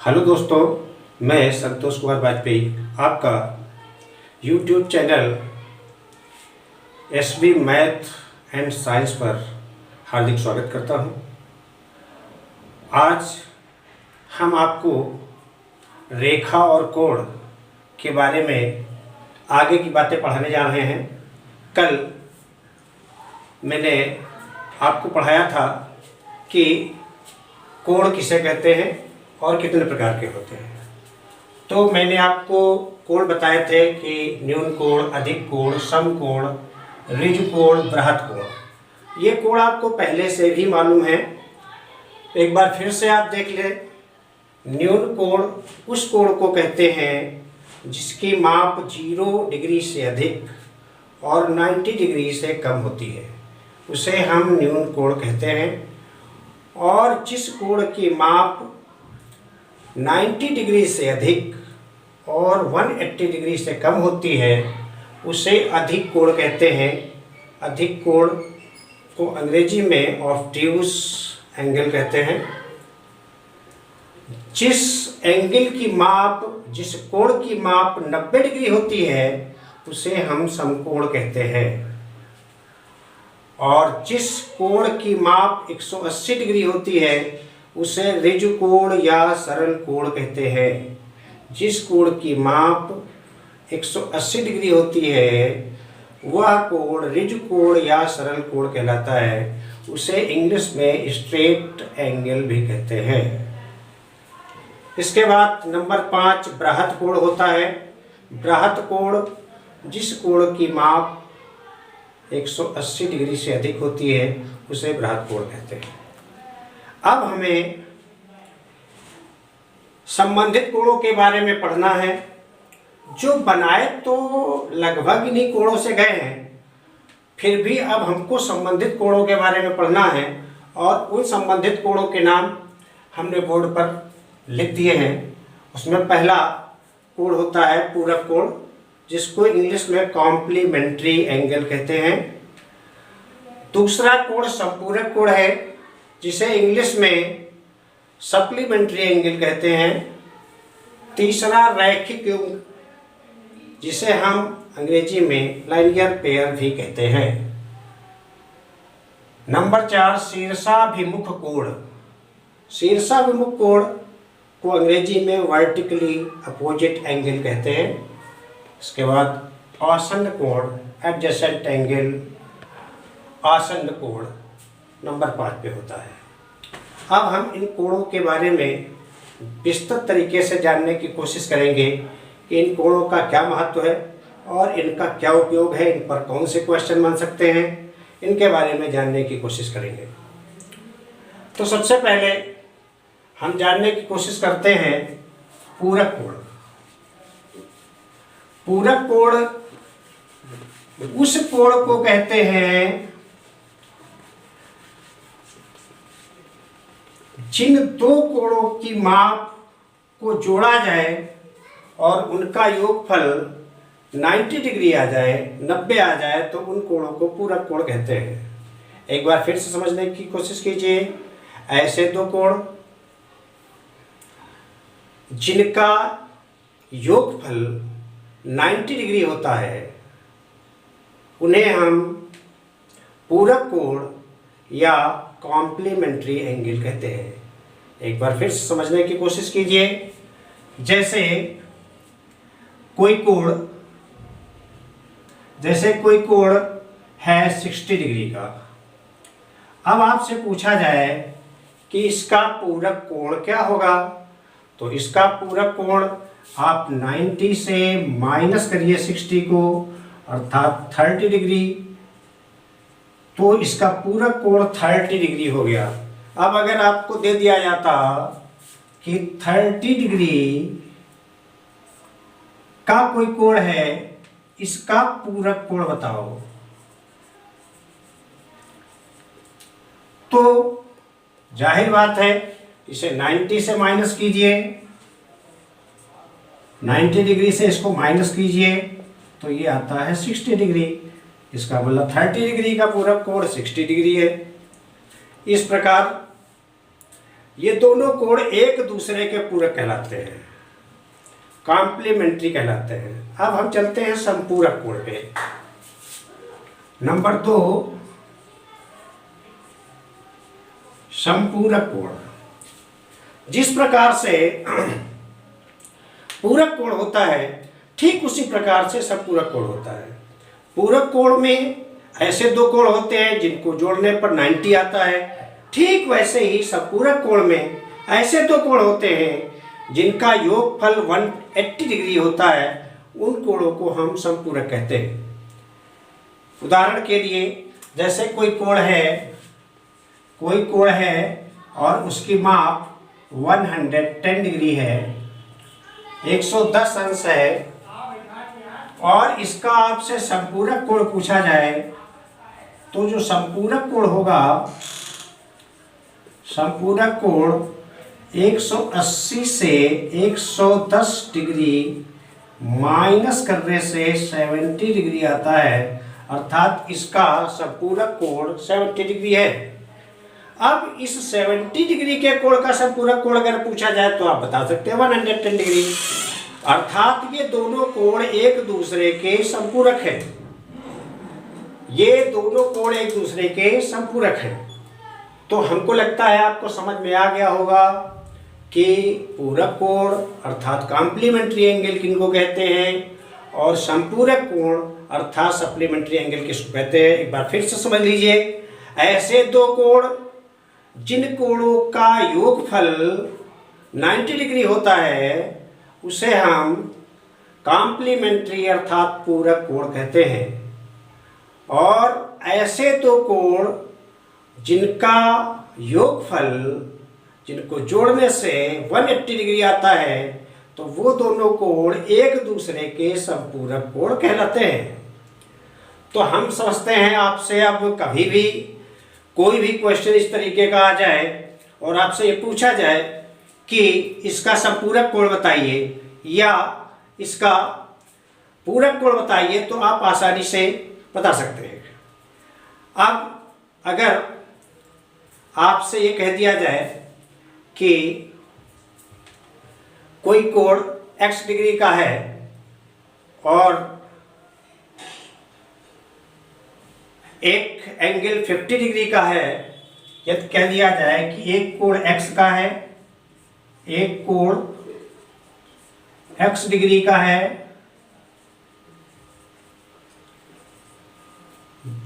Hello दोस्तों, मैं संतोष कुमार वाजपेयी आपका YouTube channel SB math and science पर हार्दिक स्वागत करता हूं। आज हम आपको रेखा और कोण के बारे में आगे की बातें पढ़ाने जा रहे हैं। कल मैंने आपको पढ़ाया था कि कोण किसे कहते हैं और कितने प्रकार के होते हैं। तो मैंने आपको कोण बताए थे कि न्यून कोण, अधिक कोण, समकोण, ऋजु कोण, बृहत् कोण। ये कोण आपको पहले से भी मालूम है। एक बार फिर से आप देख लें। न्यून कोण उस कोण को कहते हैं जिसकी माप 0 डिग्री से अधिक और 90 डिग्री से कम होती है, उसे हम न्यून कोण कहते हैं। और जिस कोण की माप 90 डिग्री से अधिक और 180 डिग्री से कम होती है उसे अधिक कोण कहते हैं। अधिक कोण को अंग्रेजी में ऑब्ट्यूज एंगल कहते हैं। जिस कोण की माप 90 डिग्री होती है उसे हम समकोण कहते हैं। और जिस कोण की माप 180 डिग्री होती है उसे ऋजु कोण या सरल कोण कहते हैं। जिस कोण की माप 180 डिग्री होती है वह कोण ऋजु कोण या सरल कोण कहलाता है। उसे इंग्लिश में स्ट्रेट एंगल भी कहते हैं। इसके बाद नंबर 5 बृहत् कोण होता है। बृहत् कोण जिस कोण की माप 180 डिग्री से अधिक होती है उसे बृहत् कोण कहते हैं। अब हमें संबंधित कोणों के बारे में पढ़ना है। जो बनाए तो लगभग इन्हीं कोणों से गए हैं, फिर भी अब हमको संबंधित कोणों के बारे में पढ़ना है। और उन संबंधित कोणों के नाम हमने बोर्ड पर लिख दिए हैं। उसमें पहला कोण होता है पूरक कोण, जिसको इंग्लिश में कॉम्प्लीमेंट्री एंगल कहते हैं। दूसरा कोण संपूरक कोण है, जिसे इंग्लिश में सप्लीमेंट्री एंगल कहते हैं। तीसरा रैखिक युग्म, जिसे हम अंग्रेजी में लाइनियर पेयर भी कहते हैं। नंबर 4 शीर्षाभिमुख कोण। शीर्षाभिमुख कोण को अंग्रेजी में वर्टिकली अपोजिट एंगल कहते हैं। इसके बाद आसन्न कोण, एडजेसेंट एंगल, आसन्न कोण नंबर 5 पे होता है। अब हम इन कोणों के बारे में विस्तृत तरीके से जानने की कोशिश करेंगे कि इन कोणों का क्या महत्व है और इनका क्या उपयोग है, इन पर कौन से क्वेश्चन बन सकते हैं, इनके बारे में जानने की कोशिश करेंगे। तो सबसे पहले हम जानने की कोशिश करते हैं पूरक कोण। पूरक कोण उस कोण को कहते हैं जिन दो कोणों की माप को जोड़ा जाए और उनका योगफल 90 डिग्री आ जाए, 90 आ जाए, तो उन कोणों को पूरक कोण कहते हैं। एक बार फिर से समझने की कोशिश कीजिए। ऐसे दो कोण जिनका योगफल 90 डिग्री होता है उन्हें हम पूरक कोण या कॉम्प्लीमेंट्री एंगल कहते हैं। एक बार फिर समझने की कोशिश कीजिए। जैसे कोई कोण है 60 डिग्री का। अब आपसे पूछा जाए कि इसका पूरक कोण क्या होगा, तो इसका पूरक कोण आप 90 से माइनस करिए 60 को, अर्थात 30 डिग्री, तो इसका पूरक कोण 30 डिग्री हो गया। अब अगर आपको दे दिया जाता कि 30 डिग्री का कोई कोण है, इसका पूरक कोण बताओ, तो जाहिर बात है इसे 90 से माइनस कीजिए, 90 डिग्री से इसको माइनस कीजिए तो ये आता है 60 डिग्री। इसका मतलब 30 डिग्री का पूरक कोण 60 डिग्री है। इस प्रकार ये दोनों कोण एक दूसरे के पूरक कहलाते हैं, कॉम्प्लीमेंट्री कहलाते हैं। अब हम चलते हैं संपूरक कोण पे। नंबर 2, संपूरक कोण। जिस प्रकार से पूरक कोण होता है ठीक उसी प्रकार से संपूरक कोण होता है। पूरक कोण में ऐसे दो कोण होते हैं जिनको जोड़ने पर 90 आता है, ठीक वैसे ही संपूरक कोण में ऐसे दो कोण होते हैं जिनका योगफल 180 डिग्री होता है। उन कोणों को हम संपूरक कहते हैं। उदाहरण के लिए जैसे कोई कोण है और उसकी माप 110 डिग्री है, 110 अंश है, और इसका आपसे संपूरक कोण पूछा जाए तो जो संपूरक कोण होगा, संपूरक कोण 180 से 110 डिग्री माइनस करने से 70 डिग्री आता है, अर्थात इसका संपूरक कोण 70 डिग्री है। अब इस 70 डिग्री के कोण का संपूरक कोण अगर पूछा जाए तो आप बता सकते हैं 110 डिग्री, अर्थात ये दोनों कोण एक दूसरे के संपूरक हैं। ये दोनों कोण एक दूसरे के संपूरक हैं। तो हमको लगता है आपको समझ में आ गया होगा कि पूरक कोण अर्थात कॉम्प्लीमेंट्री एंगल किनको कहते हैं और संपूरक कोण अर्थात सप्लीमेंट्री एंगल किसको कहते हैं। एक बार फिर से समझ लीजिए, ऐसे दो कोण जिन कोणों का योगफल 90 डिग्री होता है उसे हम कॉम्प्लीमेंट्री अर्थात पूरक कोण कहते हैं, और ऐसे दो कोण जिनका योगफल, जिनको जोड़ने से 180 डिग्री आता है, तो वो दोनों कोण एक दूसरे के संपूरक कोण कहलाते हैं। तो हम समझते हैं आपसे अब कभी भी कोई भी क्वेश्चन इस तरीके का आ जाए और आपसे ये पूछा जाए कि इसका संपूरक कोण बताइए या इसका पूरक कोण बताइए, तो आप आसानी से बता सकते हैं। अब अगर आपसे ये कह दिया जाए कि कोई कोण x डिग्री का है और एक एंगल 50 डिग्री का है, यदि कह दिया जाए कि एक कोण x का है, एक कोण x डिग्री का है,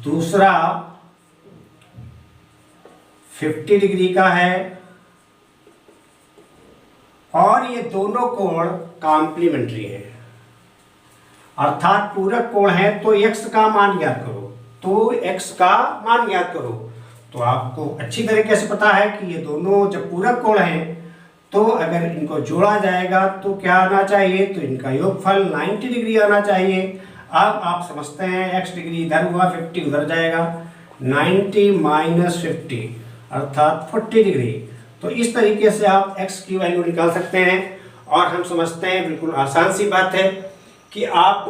दूसरा 50 डिग्री का है, और ये दोनों कोण कॉम्प्लीमेंट्री है अर्थात पूरक कोण है, तो x का मान ज्ञात करो। तो x का मान ज्ञात करो। तो आपको अच्छी तरीके से पता है कि ये दोनों जब पूरक कोण हैं तो अगर इनको जोड़ा जाएगा तो क्या आना चाहिए, तो इनका योगफल 90 डिग्री आना चाहिए। अब आप समझते हैं x डिग्री इधर हुआ, 50 उधर जाएगा, 90 माइनस 50 अर्थात 40 डिग्री। तो इस तरीके से आप x की वैल्यू निकाल सकते हैं। और हम समझते हैं बिल्कुल आसान सी बात है कि आप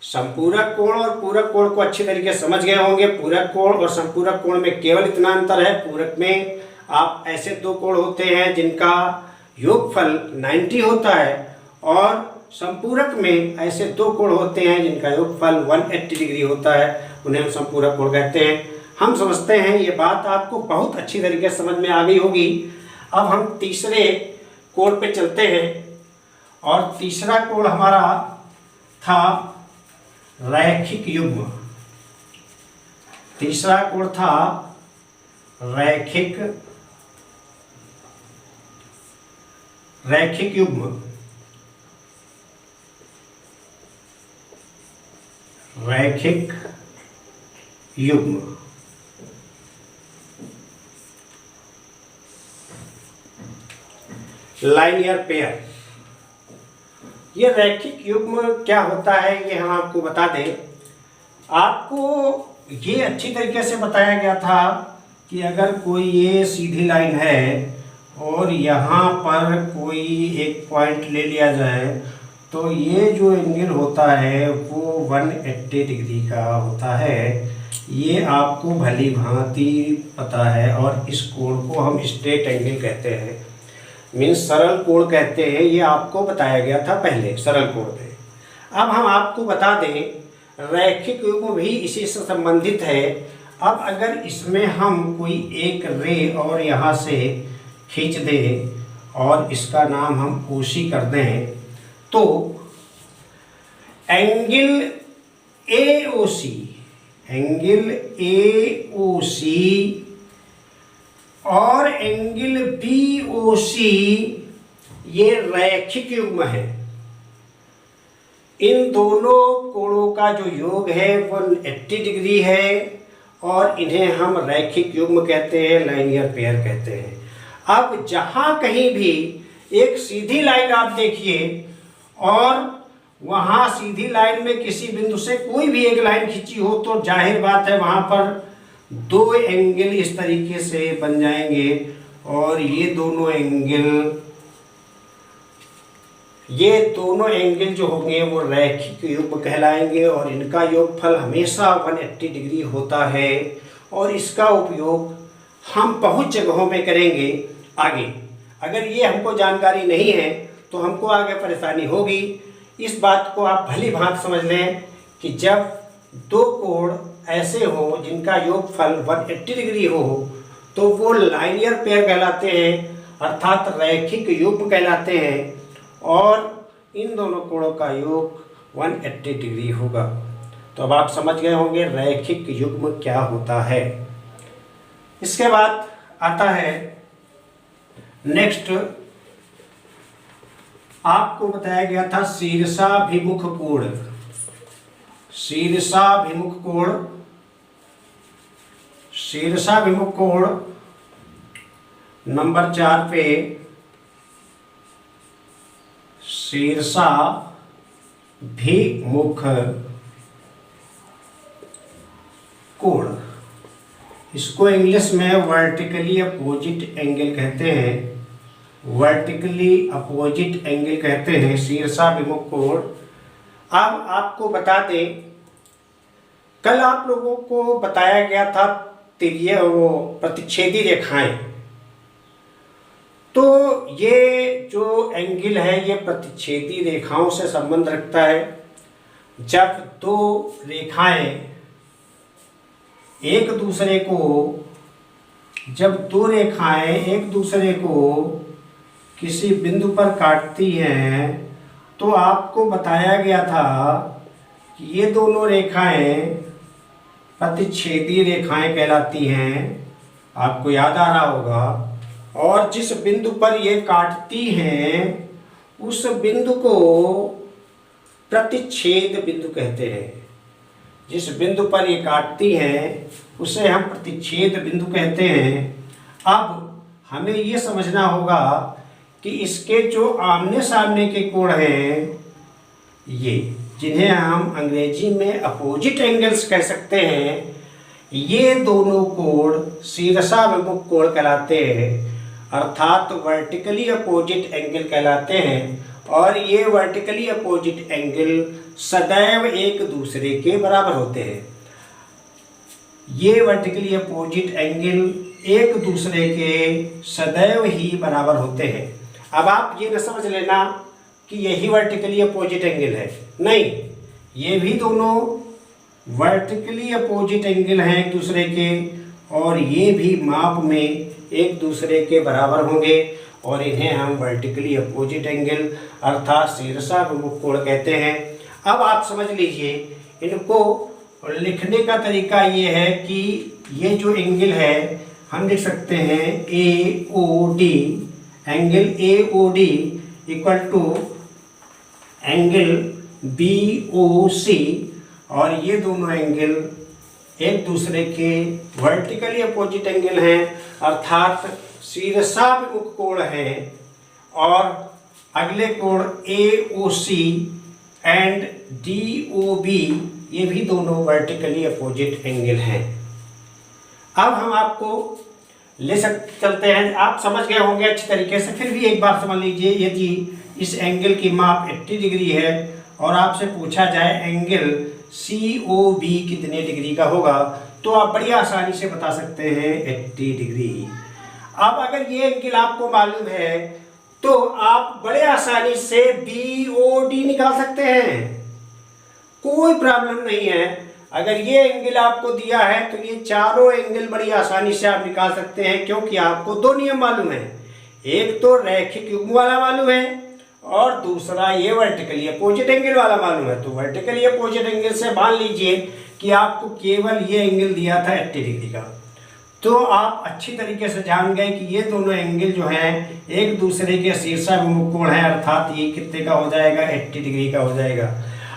संपूरक कोण और पूरक कोण को अच्छी तरीके से समझ गए होंगे। पूरक कोण और संपूरक कोण में केवल इतना अंतर है, पूरक में आप ऐसे दो कोण होते हैं जिनका योगफल 90 होता है, और संपूरक में ऐसे दो कोण होते हैं जिनका योगफल 180 डिग्री होता है, उन्हें हम संपूरक कोण कहते हैं। हम समझते हैं ये बात आपको बहुत अच्छी तरीके से समझ में आ गई होगी। अब हम तीसरे कोण पे चलते हैं, और तीसरा कोण हमारा था रैखिक युग्म। तीसरा कोण था रैखिक युग्म। रैखिक युग्म लाइनियर पेयर। ये रैखिक युग्म क्या होता है ये हम आपको बता दें। आपको ये अच्छी तरीके से बताया गया था कि अगर कोई ये सीधी लाइन है और यहाँ पर कोई एक पॉइंट ले लिया जाए तो ये जो एंगल होता है वो 180 डिग्री का होता है। ये आपको भली भांति पता है, और इस कोण को हम स्ट्रेट एंगल कहते हैं, मीन्स सरल कोण कहते हैं। ये आपको बताया गया था पहले सरल कोण में। अब हम आपको बता दें रैखिक युग्म भी इसी से संबंधित है। अब अगर इसमें हम कोई एक रे और यहाँ से खींच दें और इसका नाम हम ओसी कर दें, तो एंगल एओसी, एंगल एओसी और एंगल बीओसी ये रैखिक युग्म है। इन दोनों कोणों का जो योग है वो 180 डिग्री है, और इन्हें हम रैखिक युग्म कहते हैं, लाइनियर पेयर कहते हैं। अब जहाँ कहीं भी एक सीधी लाइन आप देखिए, और वहाँ सीधी लाइन में किसी बिंदु से कोई भी एक लाइन खींची हो, तो जाहिर बात है वहाँ पर दो एंगल इस तरीके से बन जाएंगे, और ये दोनों एंगल जो होंगे वो रैखिक युग्म कहलाएंगे, और इनका योगफल हमेशा 180 डिग्री होता है। और इसका उपयोग हम बहुत जगहों में करेंगे आगे। अगर ये हमको जानकारी नहीं है तो हमको आगे परेशानी होगी। इस बात को आप भली भांति समझ लें कि जब दो कोण ऐसे हो जिनका योगफल 180 डिग्री हो, तो वो लाइनियर पेयर कहलाते हैं, अर्थात रैखिक युग्म कहलाते हैं, और इन दोनों कोणों का योग 180 डिग्री होगा। तो अब आप समझ गए होंगे रैखिक युग्म क्या होता है। इसके बाद आता है नेक्स्ट, आपको बताया गया था शीर्षाभिमुख कोण। शीर्षाभिमुख कोण, शीर्षाभिमुख कोण नंबर 4 पे शीर्षाभिमुख कोण, इसको इंग्लिश में वर्टिकली अपोजिट एंगल कहते हैं, वर्टिकली अपोजिट एंगल कहते हैं शीर्षाभिमुख कोण। अब आपको बता दें, कल आप लोगों को बताया गया था तिर्य वो प्रतिच्छेदी रेखाएं। तो ये जो एंगल है ये प्रतिच्छेदी रेखाओं से संबंध रखता है। जब दो रेखाएं एक दूसरे को किसी बिंदु पर काटती हैं, तो आपको बताया गया था कि ये दोनों रेखाएं प्रतिच्छेदी रेखाएं कहलाती हैं। आपको याद आ रहा होगा। और जिस बिंदु पर ये काटती हैं उस बिंदु को प्रतिच्छेद बिंदु कहते हैं। जिस बिंदु पर ये काटती हैं उसे हम प्रतिच्छेद बिंदु कहते हैं। अब हमें ये समझना होगा कि इसके जो आमने सामने के कोण हैं, ये जिन्हें हम अंग्रेजी में अपोजिट एंगल्स कह सकते हैं, ये दोनों कोण शीर्षाभिमुख कोण कहलाते हैं, अर्थात वर्टिकली अपोजिट एंगल कहलाते हैं। और ये वर्टिकली अपोजिट एंगल सदैव एक दूसरे के बराबर होते हैं। ये वर्टिकली अपोजिट एंगल एक दूसरे के सदैव ही बराबर होते हैं। अब आप ये न समझ लेना कि यही वर्टिकली अपोजिट एंगल है, नहीं, ये भी दोनों वर्टिकली अपोजिट एंगल हैं एक दूसरे के, और ये भी माप में एक दूसरे के बराबर होंगे, और इन्हें हम वर्टिकली अपोजिट एंगल अर्थात शीर्षाभिमुख कोण कहते हैं। अब आप समझ लीजिए, इनको लिखने का तरीका ये है कि ये जो एंगल है हम लिख सकते हैं AOD, angle AOD equal to angle BOC, और ये दोनों एंगल एक दूसरे के वर्टिकली अपोजिट एंगल हैं, अर्थात शीर्षाभिमुख कोण हैं। और अगले कोण AOC एंड DOB ये भी दोनों वर्टिकली अपोजिट एंगल हैं। अब हम आपको चलते हैं। आप समझ गए होंगे अच्छी तरीके से, फिर भी एक बार समझ लीजिए। यदि इस एंगल की माप 80 डिग्री है और आपसे पूछा जाए एंगल COB कितने डिग्री का होगा, तो आप बड़ी आसानी से बता सकते हैं 80 डिग्री। अब अगर ये एंगल आपको मालूम है तो आप बड़े आसानी से BOD निकाल सकते हैं, कोई प्रॉब्लम नहीं है। अगर ये एंगल आपको दिया है तो ये चारों एंगल बड़ी आसानी से आप निकाल सकते हैं, क्योंकि आपको दो नियम मालूम है, एक तो रैखिक युग्म वाला मालूम है और दूसरा ये वर्टिकली अपोजिट एंगल वाला मालूम है। तो वर्टिकली अपोजिट एंगल से मान लीजिए कि आपको केवल ये एंगल दिया था 80 डिग्री का, तो आप अच्छी तरीके से जान गए कि ये दोनों एंगल जो हैं एक दूसरे के शीर्षाभिमुख कोण है, अर्थात ये कितने का हो जाएगा, 80 डिग्री का हो जाएगा।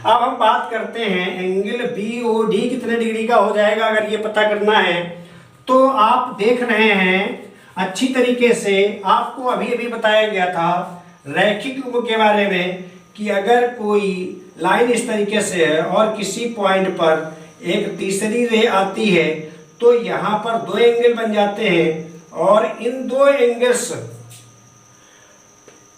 अब हम बात करते हैं एंगल BOD कितने डिग्री का हो जाएगा। अगर ये पता करना है तो आप देख रहे हैं अच्छी तरीके से, आपको अभी अभी बताया गया था रैखिक युग्म के बारे में कि अगर कोई लाइन इस तरीके से है और किसी पॉइंट पर एक तीसरी रे आती है तो यहाँ पर दो एंगल बन जाते हैं और इन दो एंगल्स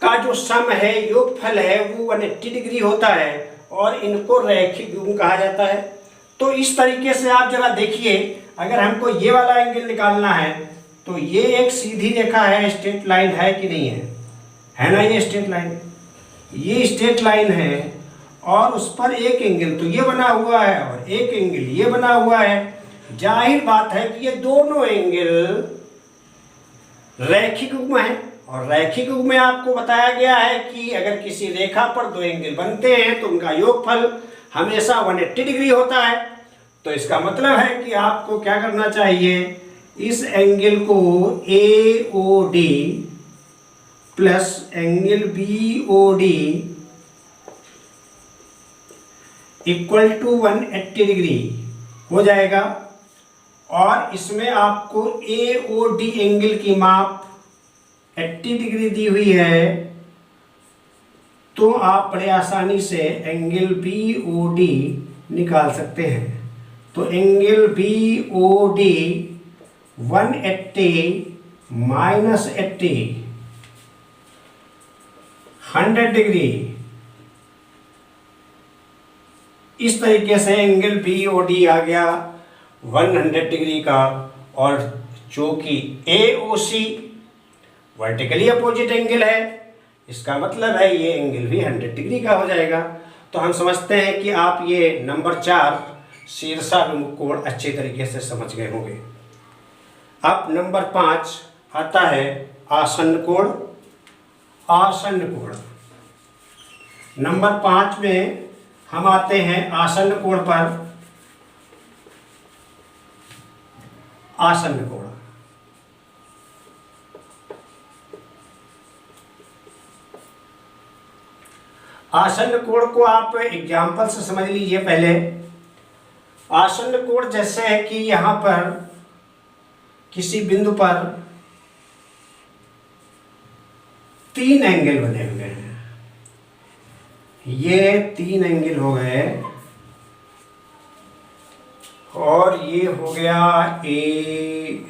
का जो सम है, योगफल है, वो 180 डिग्री होता है और इनको रैखिक युग्म कहा जाता है। तो इस तरीके से आप जरा देखिए, अगर हमको ये वाला एंगल निकालना है तो ये एक सीधी रेखा है, स्ट्रेट लाइन है कि नहीं है ना, ये स्ट्रेट लाइन, ये स्ट्रेट लाइन है और उस पर एक एंगल तो ये बना हुआ है और एक एंगल ये बना हुआ है। जाहिर बात है कि ये दोनों एंगल रैखिक युग्म है और रैखिक युग्म में आपको बताया गया है कि अगर किसी रेखा पर दो एंगल बनते हैं तो उनका योगफल हमेशा 180 डिग्री होता है। तो इसका मतलब है कि आपको क्या करना चाहिए, इस एंगल को AOD plus angle BOD equal to 180 degree हो जाएगा और इसमें आपको AOD एंगल की माप 80 डिग्री दी हुई है, तो आप बड़े आसानी से एंगल BOD निकाल सकते हैं। तो एंगल BOD 180 माइनस 80 100 डिग्री, इस तरीके से एंगल BOD आ गया 100 डिग्री का। और चूंकि AOC वर्टिकली अपोजिट एंगल है, इसका मतलब है ये एंगल भी 100 डिग्री का हो जाएगा। तो हम समझते हैं कि आप ये नंबर 4 शीर्षाभिमुख कोण अच्छे तरीके से समझ गए होंगे। अब नंबर 5 आता है आसन्न कोण। आसन्न कोण नंबर 5 में हम आते हैं आसन्न कोण पर। आसन्न कोण, आसन्न कोण को आप एग्जाम्पल से समझ लीजिए। पहले आसन्न कोण जैसे है कि यहाँ पर किसी बिंदु पर 3 एंगल बने हुए हैं, ये 3 एंगल हो गए और ये हो गया AOBC।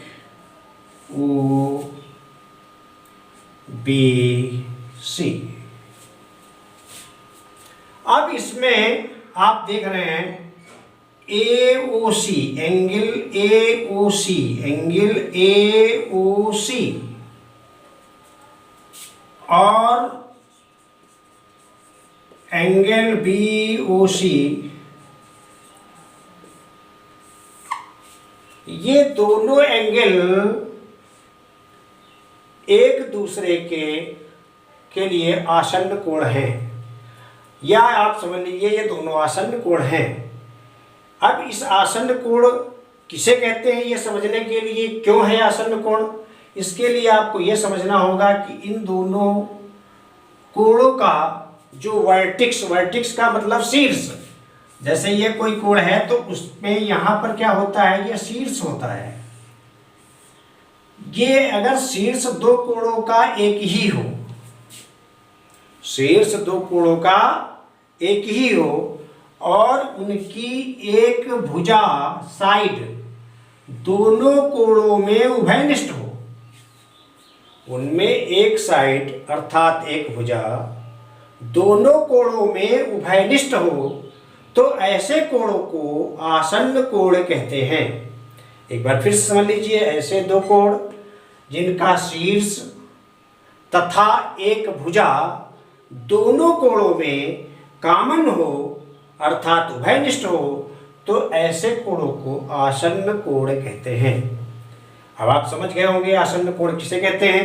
अब इसमें आप देख रहे हैं AOC angle, AOC angle AOC और एंगल BOC, ये दोनों एंगल एक दूसरे के लिए आसन्न कोण हैं, या आप समझ लीजिए ये दोनों आसन्न कोण हैं। अब इस आसन्न कोण किसे कहते हैं, ये समझने के लिए क्यों है आसन्न कोण, इसके लिए आपको ये समझना होगा कि इन दोनों कोणों का जो वर्टिक्स का मतलब शीर्ष, जैसे ये कोई कोण है तो उसमें यहाँ पर क्या होता है, ये शीर्ष होता है। ये अगर शीर्ष दो कोणों का एक ही हो, शीर्ष दो कोणों का एक ही हो और उनकी एक भुजा साइड दोनों कोणों में उभयनिष्ठ हो, उनमें एक साइड अर्थात एक भुजा दोनों कोणों में उभयनिष्ठ हो, तो ऐसे कोणों को आसन्न कोण कहते हैं। एक बार फिर से समझ लीजिए, ऐसे दो कोण जिनका शीर्ष तथा एक भुजा दोनों कोणों में कॉमन हो अर्थात उभयनिष्ठ हो, तो ऐसे कोणों को आसन्न कोण कहते हैं। अब आप समझ गए होंगे आसन्न कोण किसे कहते हैं।